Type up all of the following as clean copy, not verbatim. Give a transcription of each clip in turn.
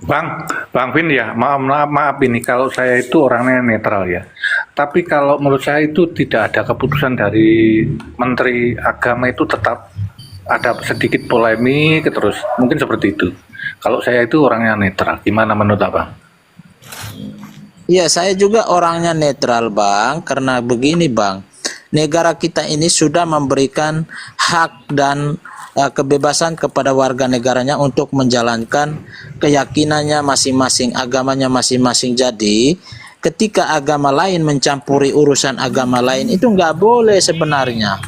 Bang Vin ya, maaf ini kalau saya itu orangnya netral ya. Tapi kalau menurut saya itu tidak ada keputusan dari Menteri Agama itu tetap ada sedikit polemik terus. Mungkin seperti itu. Kalau saya itu orangnya netral. Gimana menurut Abang? Ya, saya juga orangnya netral, Bang, karena begini, Bang. Negara kita ini sudah memberikan hak dan kebebasan kepada warga negaranya untuk menjalankan keyakinannya masing-masing, agamanya masing-masing. Jadi, ketika agama lain mencampuri urusan agama lain, itu nggak boleh sebenarnya.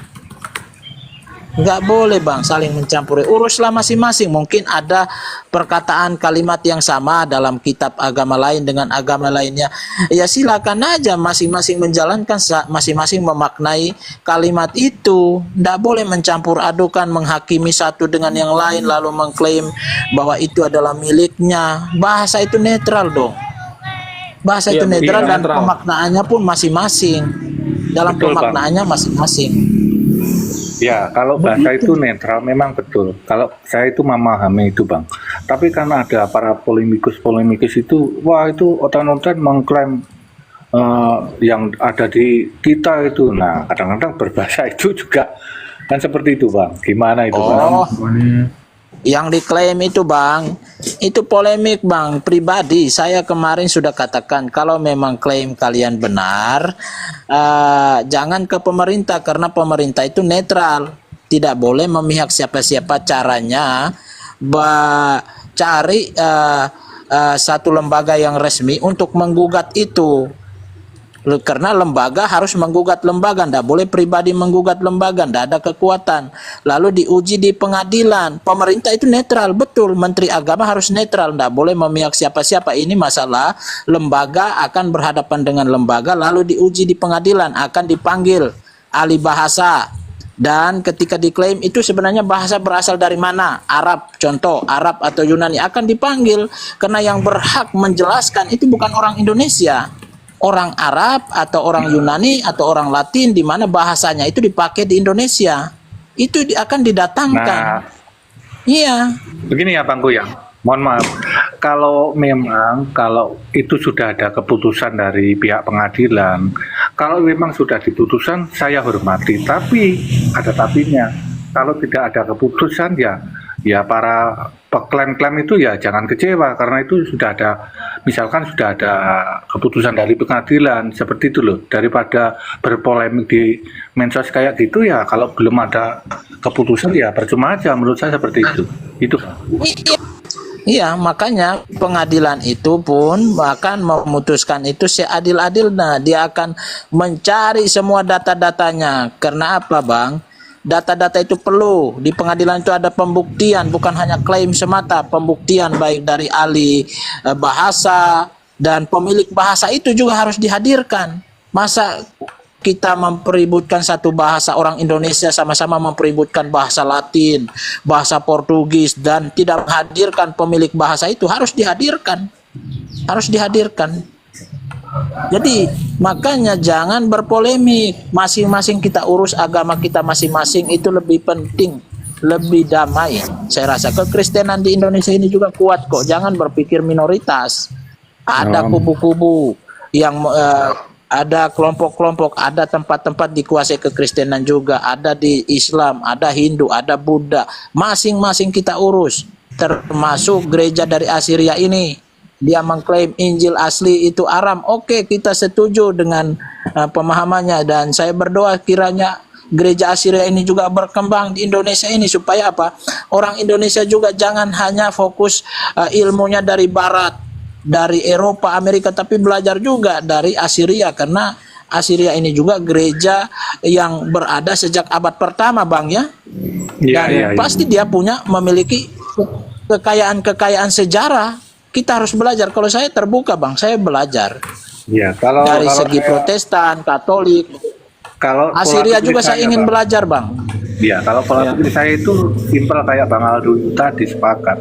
Nggak boleh, Bang, saling mencampuri. Uruslah masing-masing. Mungkin ada perkataan kalimat yang sama dalam kitab agama lain dengan agama lainnya. Ya silakan aja masing-masing menjalankan, masing-masing memaknai kalimat itu. Nggak boleh mencampur adukan, menghakimi satu dengan yang lain, lalu mengklaim bahwa itu adalah miliknya. Bahasa itu netral dong. Bahasa itu Iya netral dan netral. pemaknaannya pun masing-masing. Dalam Betul Bang. pemaknaannya masing-masing. Ya, kalau bahasa itu Begitu. netral memang betul. Kalau saya itu memahami itu, Bang. Tapi karena ada para polemikus itu, wah itu otan-otan mengklaim yang ada di kita itu. Nah, kadang-kadang berbahasa itu juga kan seperti itu, Bang. Gimana itu, Bang? Oh, yang diklaim itu, Bang, itu polemik, Bang. Pribadi, saya kemarin sudah katakan kalau memang klaim kalian benar, jangan ke pemerintah karena pemerintah itu netral, tidak boleh memihak siapa-siapa. Caranya, cari satu lembaga yang resmi untuk menggugat itu. Karena lembaga harus menggugat lembaga, tidak boleh pribadi menggugat lembaga, tidak ada kekuatan. Lalu diuji di pengadilan. Pemerintah itu netral, betul. Menteri Agama harus netral, tidak boleh memihak siapa-siapa. Ini masalah lembaga akan berhadapan dengan lembaga, lalu diuji di pengadilan, akan dipanggil ahli bahasa. Dan ketika diklaim itu sebenarnya bahasa berasal dari mana? Arab, contoh Arab atau Yunani, akan dipanggil. Karena yang berhak menjelaskan itu bukan orang Indonesia, orang Arab atau orang Yunani atau orang Latin, di mana bahasanya itu dipakai di Indonesia. Itu akan didatangkan. Nah, Iya. begini ya, Bang Goyang. Mohon maaf, kalau itu sudah ada keputusan dari pihak pengadilan, kalau memang sudah diputusan, saya hormati. Tapi ada tapinya. Kalau tidak ada keputusan ya para peklaim-klaim itu ya jangan kecewa karena itu sudah ada, misalkan sudah ada keputusan dari pengadilan seperti itu loh. Daripada berpolemik di medsos kayak gitu ya, kalau belum ada keputusan ya percuma aja, menurut saya seperti itu. Itu. Iya. Iya, makanya pengadilan itu pun akan memutuskan itu seadil-adilnya. Dia akan mencari semua data-datanya. Karena apa, Bang? Data-data itu perlu. Di pengadilan itu ada pembuktian, bukan hanya klaim semata. Pembuktian baik dari ahli bahasa dan pemilik bahasa itu juga harus dihadirkan. Masa kita mempeributkan satu bahasa, orang Indonesia sama-sama mempeributkan bahasa Latin, bahasa Portugis, dan tidak menghadirkan pemilik bahasa itu? Harus dihadirkan. Harus dihadirkan. Jadi makanya jangan berpolemik, masing-masing kita urus agama kita masing-masing, itu lebih penting, lebih damai. Saya rasa kekristenan di Indonesia ini juga kuat kok, jangan berpikir minoritas. Ada kubu-kubu yang ada kelompok-kelompok, ada tempat-tempat dikuasai kekristenan juga, ada di Islam, ada Hindu, ada Buddha. Masing-masing kita urus, termasuk gereja dari Assyria ini. Dia mengklaim Injil asli itu Aram. Oke, kita setuju dengan pemahamannya, dan saya berdoa kiranya gereja Assyria ini juga berkembang di Indonesia ini, supaya apa? Orang Indonesia juga jangan hanya fokus ilmunya dari barat, dari Eropa, Amerika, tapi belajar juga dari Assyria, karena Assyria ini juga gereja yang berada sejak abad pertama, Bang, ya. Dan pasti dia memiliki kekayaan sejarah. Kita harus belajar. Kalau saya terbuka, Bang, saya belajar. Ya, Dari segi Protestan, Katolik, kalau Assyria juga saya ingin belajar, Bang. Ya, kalau pola pikir saya itu simpel kayak Bang Aldo tadi, sepakat.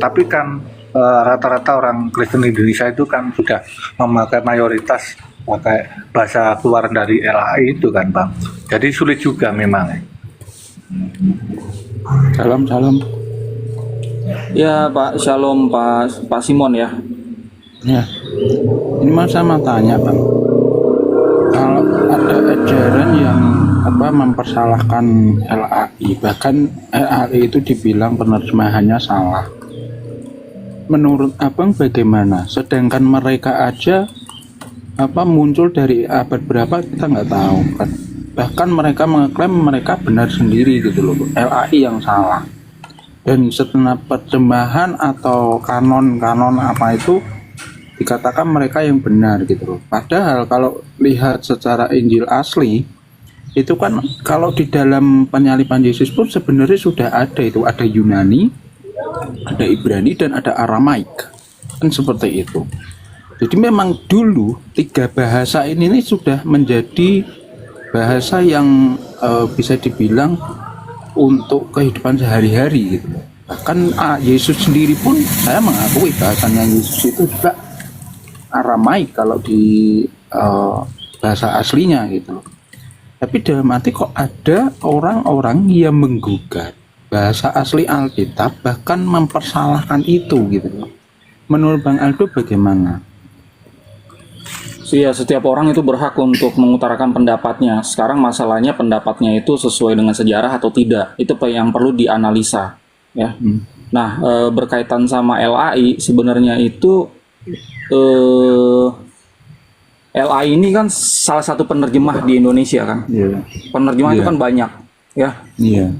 Tapi kan rata-rata orang Kristen Indonesia itu kan sudah memakai mayoritas pakai bahasa keluar dari LAI itu kan, Bang. Jadi sulit juga memang. Salam. Ya Pak, Shalom Pak Simon ya. Ya, ini mas sama tanya bang, kalau ada ajaran yang mempersalahkan LAI, bahkan LAI itu dibilang penerjemahannya salah. Menurut abang bagaimana? Sedangkan mereka aja muncul dari abad berapa kita nggak tahu kan. Bahkan mereka mengklaim mereka benar sendiri gitu loh, LAI yang salah. Dan setelah terjemahan atau kanon apa itu dikatakan mereka yang benar gitu loh. Padahal kalau lihat secara Injil asli itu kan kalau di dalam penyaliban Yesus pun sebenarnya sudah ada itu, ada Yunani, ada Ibrani dan ada Aramaik. Kan seperti itu. Jadi memang dulu tiga bahasa ini sudah menjadi bahasa yang bisa dibilang untuk kehidupan sehari-hari gitu. Bahkan Yesus sendiri pun saya mengakui bahasanya Yesus itu juga Aramaik kalau di bahasa aslinya gitu. Tapi dalam arti kok ada orang-orang yang menggugat bahasa asli Alkitab bahkan mempersalahkan itu gitu. Menurut Bang Aldo bagaimana? Iya, setiap orang itu berhak untuk mengutarakan pendapatnya. Sekarang masalahnya pendapatnya itu sesuai dengan sejarah atau tidak. Itu yang perlu dianalisa, ya. Nah, berkaitan sama LAI sebenarnya itu LAI ini kan salah satu penerjemah di Indonesia kan. Yeah. Penerjemah itu kan banyak, ya. Iya.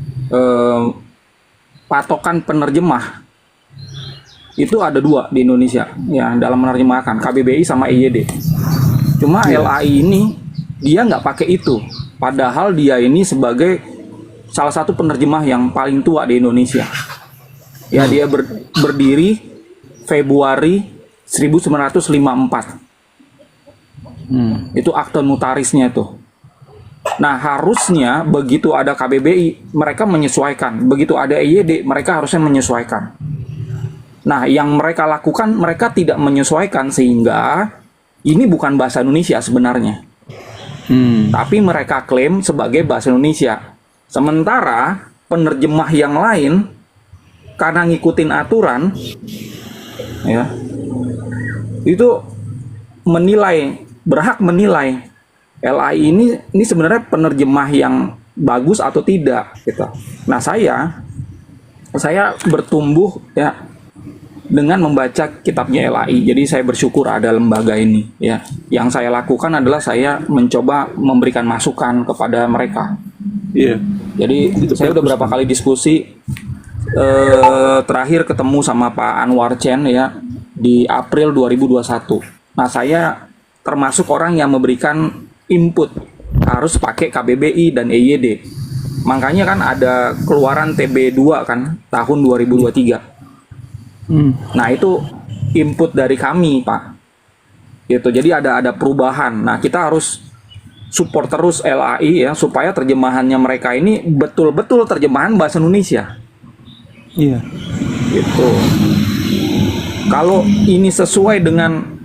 Patokan penerjemah itu ada dua di Indonesia, ya, dalam menerjemahkan KBBI sama EYD. Cuma LAI ini dia nggak pakai itu, padahal dia ini sebagai salah satu penerjemah yang paling tua di Indonesia. Ya, dia berdiri Februari 1954. Itu akte notarisnya itu. Nah, harusnya begitu ada KBBI mereka menyesuaikan, begitu ada EYD mereka harusnya menyesuaikan. Nah, yang mereka lakukan mereka tidak menyesuaikan sehingga ini bukan bahasa Indonesia sebenarnya. Tapi mereka klaim sebagai bahasa Indonesia. Sementara penerjemah yang lain karena ngikutin aturan, ya, itu berhak menilai LAI ini sebenarnya penerjemah yang bagus atau tidak gitu. Nah, saya bertumbuh ya dengan membaca kitabnya LAI. Jadi saya bersyukur ada lembaga ini ya. Yang saya lakukan adalah saya mencoba memberikan masukan kepada mereka. Iya. Jadi saya udah berapa kali diskusi, terakhir ketemu sama Pak Anwar Chen ya di April 2021. Nah, saya termasuk orang yang memberikan input harus pakai KBBI dan EYD. Makanya kan ada keluaran TB2 kan tahun 2023. Nah, itu input dari kami, Pak. Gitu. Jadi ada perubahan. Nah, kita harus support terus LAI ya supaya terjemahannya mereka ini betul-betul terjemahan bahasa Indonesia. Iya. Gitu. Kalau ini sesuai dengan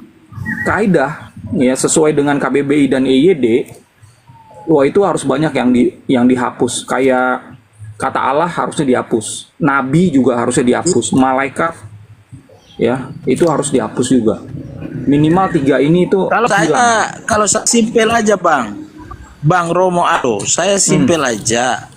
kaidah ya, sesuai dengan KBBI dan EYD, wah itu harus banyak yang dihapus. Kayak kata Allah harusnya dihapus, nabi juga harusnya dihapus, malaikat ya itu harus dihapus juga. Minimal 3 ini itu Kalau saya simpel aja Bang Romo Ado, saya simpel aja.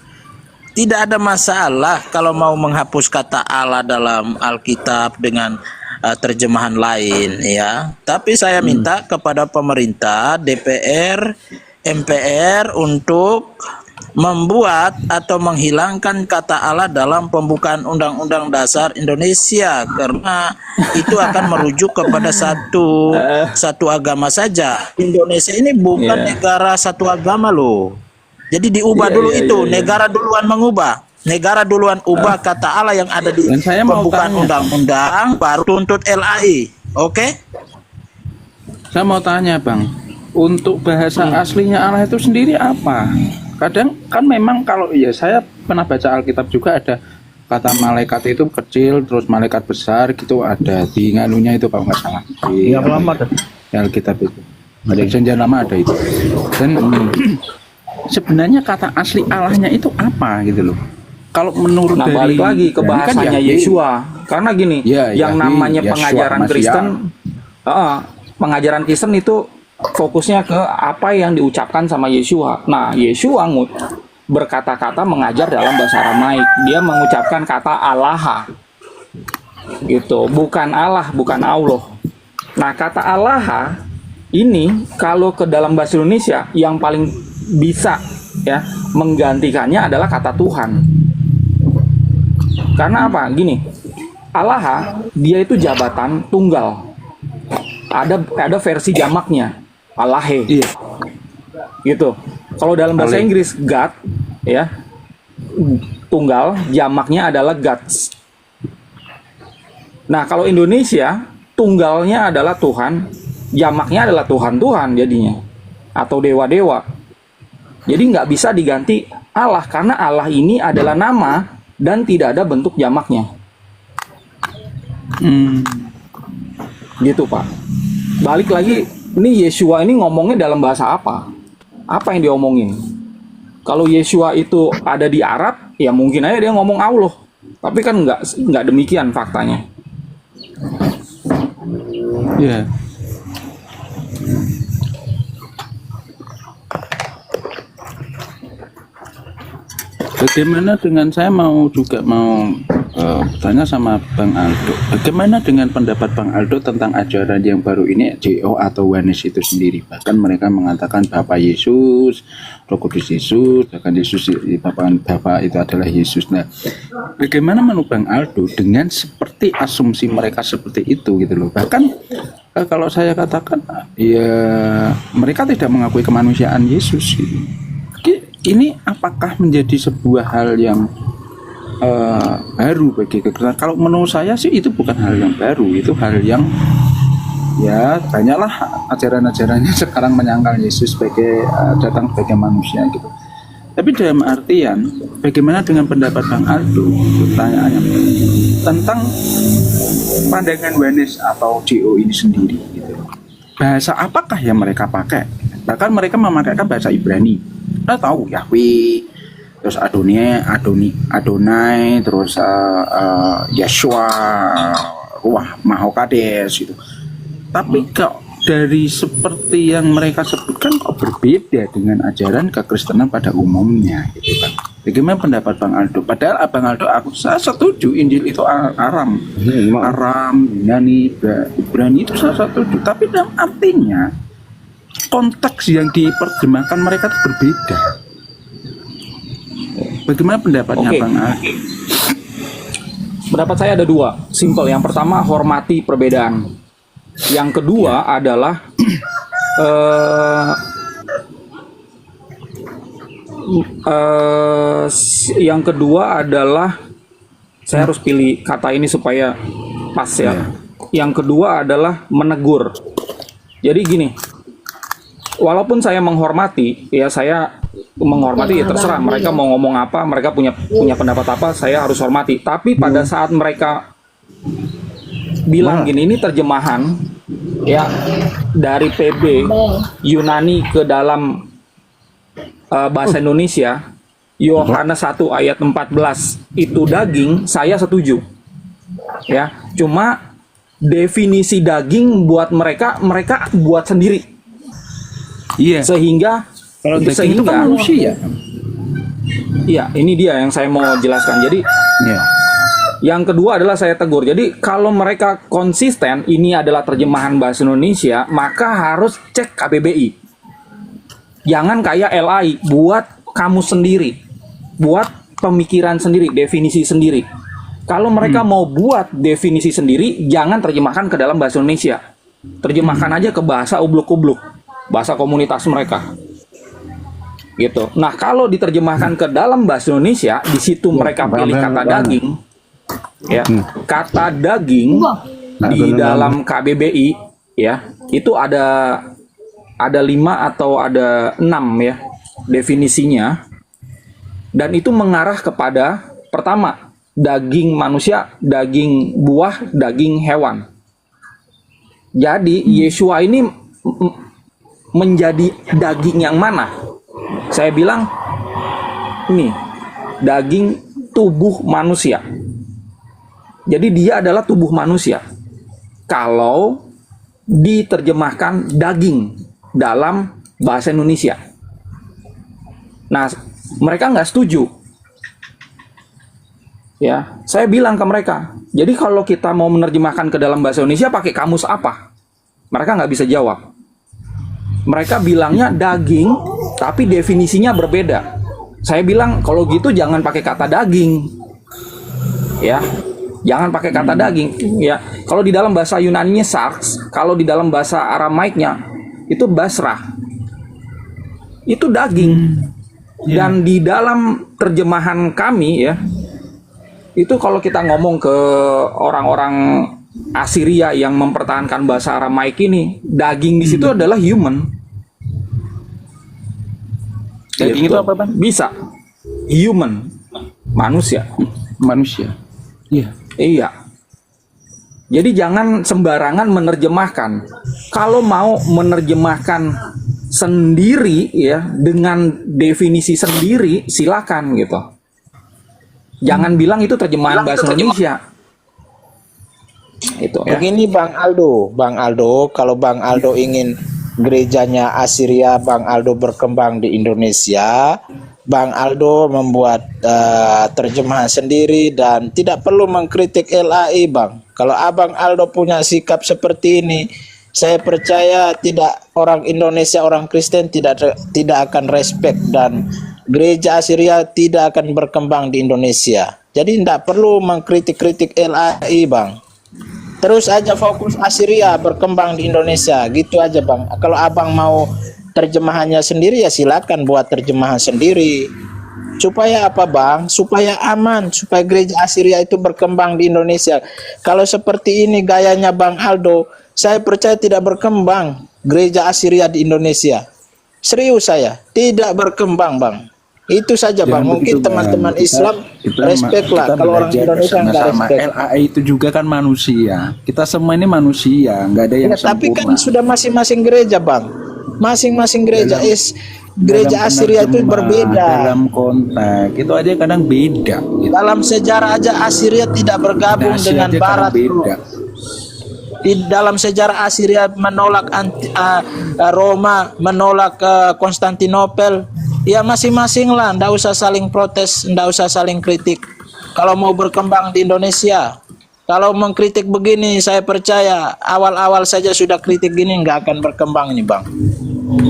Tidak ada masalah kalau mau menghapus kata Allah dalam Alkitab dengan terjemahan lain ya. Tapi saya minta kepada pemerintah, DPR, MPR untuk membuat atau menghilangkan kata Allah dalam pembukaan Undang-Undang Dasar Indonesia, karena itu akan merujuk kepada satu agama saja. Indonesia ini bukan negara satu agama loh. Jadi diubah dulu itu. Negara duluan mengubah. Negara duluan ubah kata Allah yang ada di pembukaan undang-undang, baru tuntut LAI. Oke? Saya mau tanya Bang, untuk bahasa aslinya Allah itu sendiri apa? Kadang kan memang kalau saya pernah baca Alkitab juga ada kata malaikat itu kecil, terus malaikat besar gitu ada di nganunya itu kalau nggak salah. Di Alkitab itu. Ada Perjanjian Lama ada itu. Dan sebenarnya kata asli Allahnya itu apa gitu loh. Kalau menurut balik lagi ke bahasanya Yesua. Karena gini, Ya, yang Yahweh, namanya Yeshua, pengajaran Masiah. Kristen, pengajaran Kristen itu fokusnya ke apa yang diucapkan sama Yeshua. Nah, Yeshua berkata-kata mengajar dalam bahasa Aramaik. Dia mengucapkan kata Allah, gitu. Bukan Allah, bukan Allah. Nah, kata Allah ini kalau ke dalam bahasa Indonesia yang paling bisa ya menggantikannya adalah kata Tuhan. Karena apa? Gini, Allah dia itu jabatan tunggal. Ada versi jamaknya, Allahe. Iya. Gitu. Kalau dalam bahasa Inggris God ya tunggal, jamaknya adalah gods. Nah, kalau Indonesia tunggalnya adalah Tuhan, jamaknya adalah Tuhan-Tuhan jadinya, atau dewa-dewa. Jadi nggak bisa diganti Allah, karena Allah ini adalah nama dan tidak ada bentuk jamaknya. Gitu, Pak. Balik lagi, ini Yeshua ini ngomongnya dalam bahasa apa? Apa yang diomongin? Kalau Yeshua itu ada di Arab, ya mungkin aja dia ngomong Allah. Tapi kan nggak demikian faktanya. Ya. Bagaimana dengan saya juga mau bertanya sama Bang Aldo. Bagaimana dengan pendapat Bang Aldo tentang ajaran yang baru ini, JO atau Oneness itu sendiri? Bahkan mereka mengatakan Bapa Yesus, Roh Kudus Yesus, bahkan Yesus Bapa itu adalah Yesus. Nah, bagaimana menurut Bang Aldo dengan seperti asumsi mereka seperti itu gitu loh? Bahkan kalau saya katakan ya mereka tidak mengakui kemanusiaan Yesus gitu. Ini apakah menjadi sebuah hal yang baru bagi kekristenan? Kalau menurut saya sih itu bukan hal yang baru, itu hal yang ya banyaklah ajaran-ajarannya sekarang menyangkal Yesus sebagai datang sebagai manusia gitu. Tapi dalam artian bagaimana dengan pendapat Bang Aldo, pertanyaannya tentang pandangan Oneness atau JO ini sendiri gitu. Bahasa apakah yang mereka pakai? Bahkan mereka memakaikan bahasa Ibrani. Kita tahu Yahweh, terus Adonai, terus Yeshua, Ruach Mahokades gitu. Tapi kok dari seperti yang mereka sebutkan kok berbeda dengan ajaran kekristenan pada umumnya gitu kan. Bagaimana pendapat Bang Aldo? Padahal Abang Aldo saya setuju Injil itu Aram, Yunani, Ibrani itu saya setuju. Tapi dalam artinya konteks yang diterjemahkan mereka itu berbeda. Bagaimana pendapatnya Bang Aldo? Pendapat saya ada dua, simple. Yang pertama, hormati perbedaan. Yang kedua adalah saya harus pilih kata ini supaya pas ya. Yang kedua adalah menegur. Jadi gini, walaupun saya menghormati, ya saya menghormati, ya terserah mereka mau ngomong apa, mereka punya pendapat apa, saya harus hormati. Tapi pada saat mereka bilang gini, ini terjemahan ya dari PB Yunani ke dalam bahasa Indonesia, Yohanes 1 ayat 14 itu daging, saya setuju. Ya, cuma definisi daging buat mereka buat sendiri. Iya. Sehingga kalau daging itu kan manusia. Iya, ini dia yang saya mau jelaskan. Jadi yang kedua adalah saya tegur. Jadi kalau mereka konsisten ini adalah terjemahan bahasa Indonesia, maka harus cek KBBI. Jangan kayak LAI, buat kamu sendiri, buat pemikiran sendiri, definisi sendiri. Kalau mereka mau buat definisi sendiri, jangan terjemahkan ke dalam bahasa Indonesia. Terjemahkan aja ke bahasa ubluk-ubluk, bahasa komunitas mereka. Gitu. Nah, kalau diterjemahkan ke dalam bahasa Indonesia, di situ mereka pilih kata daging. Ya, kata daging di dalam KBBI ya, itu ada 5 atau ada 6 ya definisinya. Dan itu mengarah kepada pertama, daging manusia, daging buah, daging hewan. Jadi Yeshua ini menjadi daging yang mana? Saya bilang nih, daging tubuh manusia. Jadi dia adalah tubuh manusia. Kalau diterjemahkan daging dalam bahasa Indonesia. Nah, mereka nggak setuju. Ya, saya bilang ke mereka, jadi kalau kita mau menerjemahkan ke dalam bahasa Indonesia pakai kamus apa? Mereka nggak bisa jawab. Mereka bilangnya daging, tapi definisinya berbeda. Saya bilang kalau gitu jangan pakai kata daging, ya, jangan pakai kata daging, ya. Kalau di dalam bahasa Yunani-nya sarx, kalau di dalam bahasa Aramaiknya itu basrah, itu daging. Dan di dalam terjemahan kami, ya, itu kalau kita ngomong ke orang-orang Assyria yang mempertahankan bahasa Aramaik ini, daging di situ adalah human. Daging Gitu. itu apa, Bang? Bisa. Human. Manusia. Manusia. Iya. Iya. Jadi jangan sembarangan menerjemahkan. Kalau mau menerjemahkan sendiri ya dengan definisi sendiri silakan gitu. Jangan bilang itu terjemahan bahasa Indonesia. Itu ya. Begini Bang Aldo, kalau Bang Aldo ingin gerejanya Assyria Bang Aldo berkembang di Indonesia, Bang Aldo membuat terjemahan sendiri dan tidak perlu mengkritik LAI, Bang. Kalau Abang Aldo punya sikap seperti ini, saya percaya tidak orang Indonesia, orang Kristen tidak akan respect dan gereja Assyria tidak akan berkembang di Indonesia. Jadi tidak perlu mengkritik-kritik LAI, Bang. Terus aja fokus Assyria berkembang di Indonesia, gitu aja Bang. Kalau Abang mau terjemahannya sendiri ya silakan buat terjemahan sendiri. Supaya apa Bang? Supaya aman, supaya gereja Assyria itu berkembang di Indonesia. Kalau seperti ini gayanya Bang Aldo, saya percaya tidak berkembang gereja Assyria di Indonesia. Serius saya, tidak berkembang Bang. Itu saja Bang, mungkin teman-teman Islam respect lah. Kalau orang Indonesia nggak respect. LAI itu juga kan manusia. Kita semua ini manusia, nggak ada yang Ya, tapi kan sempurna. sudah masing-masing gereja Bang. Masing-masing gereja gereja Dalam Assyria itu penerjemah, berbeda. dalam konteks itu aja kadang beda gitu. Dalam sejarah aja Assyria tidak bergabung Nasi dengan aja kadang Barat. Bro. beda. Di dalam sejarah Assyria menolak Roma, menolak Konstantinopel. Ya masing-masing lah, ndak usah saling protes, ndak usah saling kritik. Kalau mau berkembang di Indonesia, kalau mengkritik begini, saya percaya awal-awal saja sudah kritik gini nggak akan berkembang ini Bang,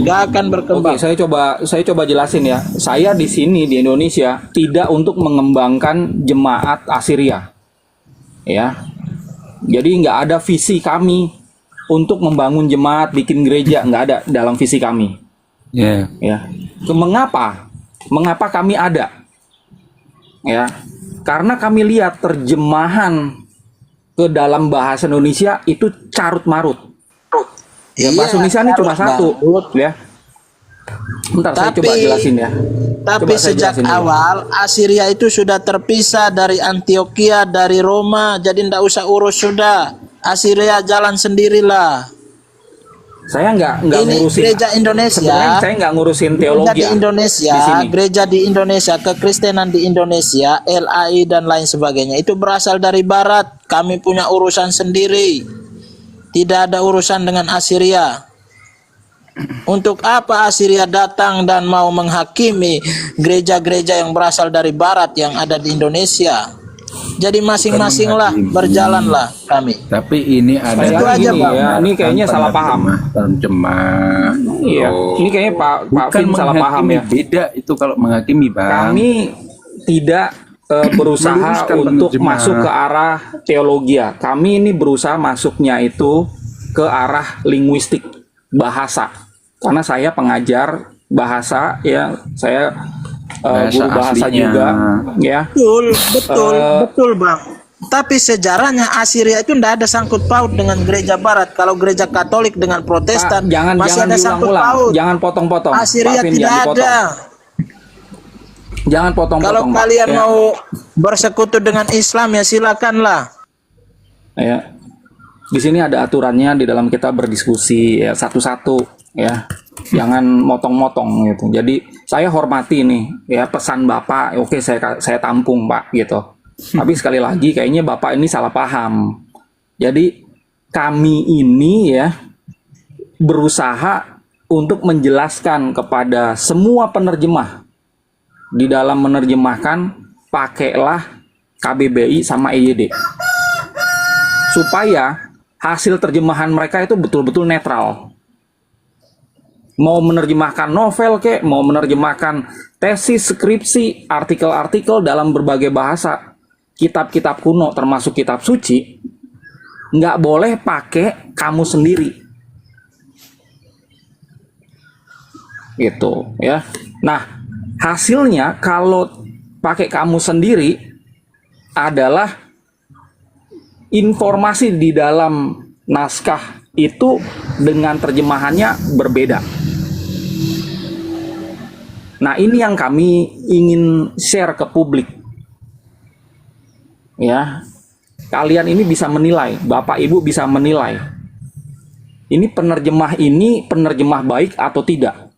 nggak akan berkembang. Oke, saya coba jelasin ya. Saya di sini di Indonesia tidak untuk mengembangkan jemaat Assyria, ya. Jadi nggak ada visi kami untuk membangun jemaat, bikin gereja, nggak ada dalam visi kami. Ya. Ya, mengapa? Mengapa kami ada? Ya, karena kami lihat terjemahan ke dalam bahasa Indonesia itu carut marut. Ya, bahasa Indonesia ini cuma satu, ya. Bentar, saya coba jelasin ya. Tapi Coba saya sejak jelasin dulu. awal Assyria itu sudah terpisah dari Antioquia, dari Roma, jadi ndak usah urus sudah. Assyria jalan sendirilah. Saya nggak Ini ngurusin gereja Indonesia. Sebenarnya saya nggak ngurusin Gereja teologi di Indonesia, di sini. gereja di Indonesia, kekristenan di Indonesia, LAI dan lain sebagainya itu berasal dari Barat. Kami punya urusan sendiri. Tidak ada urusan dengan Assyria. Untuk apa Assyria datang dan mau menghakimi gereja-gereja yang berasal dari Barat yang ada di Indonesia? Jadi masing-masing lah, berjalanlah kami. Tapi ini ada Itu aja, gini Bang. ya, ini kayaknya salah paham. Terjemah. Iya, ini kayaknya Pak Bukan Vin salah paham menghakimi, ya. beda itu kalau menghakimi Bang. Kami tidak berusaha Meluruskan untuk penerjemah. masuk ke arah teologi. Kami ini berusaha masuknya itu ke arah linguistik bahasa. Karena saya pengajar bahasa ya, saya Bahasa guru bahasa aslinya. juga ya. Betul Bang. Tapi sejarahnya Assyria itu tidak ada sangkut paut dengan gereja Barat. Kalau gereja Katolik dengan Protestan Pak, jangan masih ada sangkut diulang-ulang. paut. Jangan potong-potong. Assyria Pak Vin, tidak jangan dipotong. ada. Jangan potong-potong. Kalau Pak. kalian Ya. mau bersekutu dengan Islam ya silakanlah. Ya. Di sini ada aturannya, di dalam kita berdiskusi ya satu-satu ya. Jangan motong-motong gitu. Jadi saya hormati nih ya pesan Bapak. Oke, saya tampung Pak gitu. Tapi sekali lagi kayaknya Bapak ini salah paham. Jadi kami ini ya berusaha untuk menjelaskan kepada semua penerjemah di dalam menerjemahkan pakailah KBBI sama EYD supaya hasil terjemahan mereka itu betul-betul netral. Mau menerjemahkan novel kek, mau menerjemahkan tesis, skripsi, artikel-artikel dalam berbagai bahasa, kitab-kitab kuno termasuk kitab suci, nggak boleh pakai kamu sendiri. Gitu ya. Nah, hasilnya kalau pakai kamu sendiri adalah informasi di dalam naskah itu dengan terjemahannya berbeda. Nah, ini yang kami ingin share ke publik. Ya. Kalian ini bisa menilai, Bapak Ibu bisa menilai. Ini penerjemah baik atau tidak.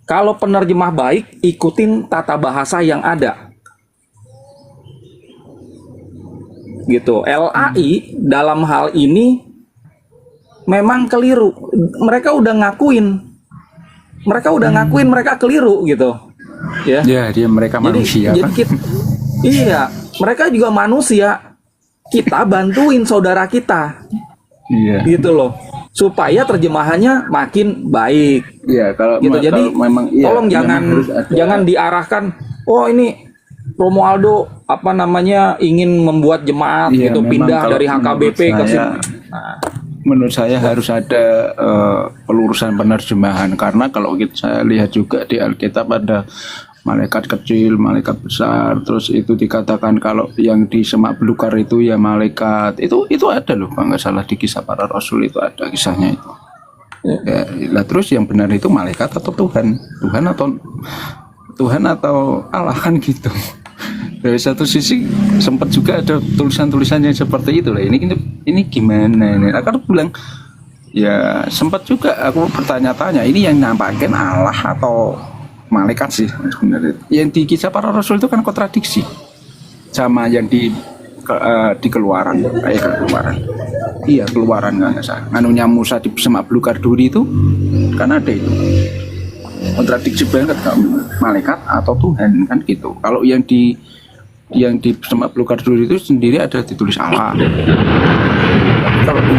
Kalau penerjemah baik, ikutin tata bahasa yang ada. Gitu. LAI dalam hal ini memang keliru. Mereka udah ngakuin mereka keliru gitu. Ya. Ya, dia mereka manusia. Jadi iya, mereka juga manusia. Kita bantuin saudara kita. Iya. Gitu loh. Supaya terjemahannya makin baik. Iya, kalau gitu. Jadi kalau memang iya, tolong jangan diarahkan, oh ini Romualdo ingin membuat jemaat iya, gitu, pindah dari HKBP ke sini. Nah, menurut saya harus ada pelurusan penerjemahan, karena kalau saya lihat juga di Alkitab ada malaikat kecil, malaikat besar, terus itu dikatakan kalau yang di semak belukar itu ya malaikat, itu ada loh, kalau nggak salah di Kisah Para Rasul itu ada kisahnya itu. Ya, lah terus yang benar itu malaikat atau Tuhan atau Allah kan gitu. Dari satu sisi sempat juga ada tulisan-tulisan yang seperti itu lah. Ini gimana ini? Aku bilang ya sempat juga aku bertanya-tanya, ini yang nampakin Allah atau malaikat sih sebenarnya. Yang di Kisah Para Rasul itu kan kontradiksi sama yang di Keluaran, Keluaran. Iya, Keluaran nggak salah. Anunya Musa di semak belukar duri itu kan ada itu. Kontradiksi banget kan, malaikat atau Tuhan kan gitu. Kalau yang di semak belukar duri itu sendiri ada ditulis Allah. Kalau di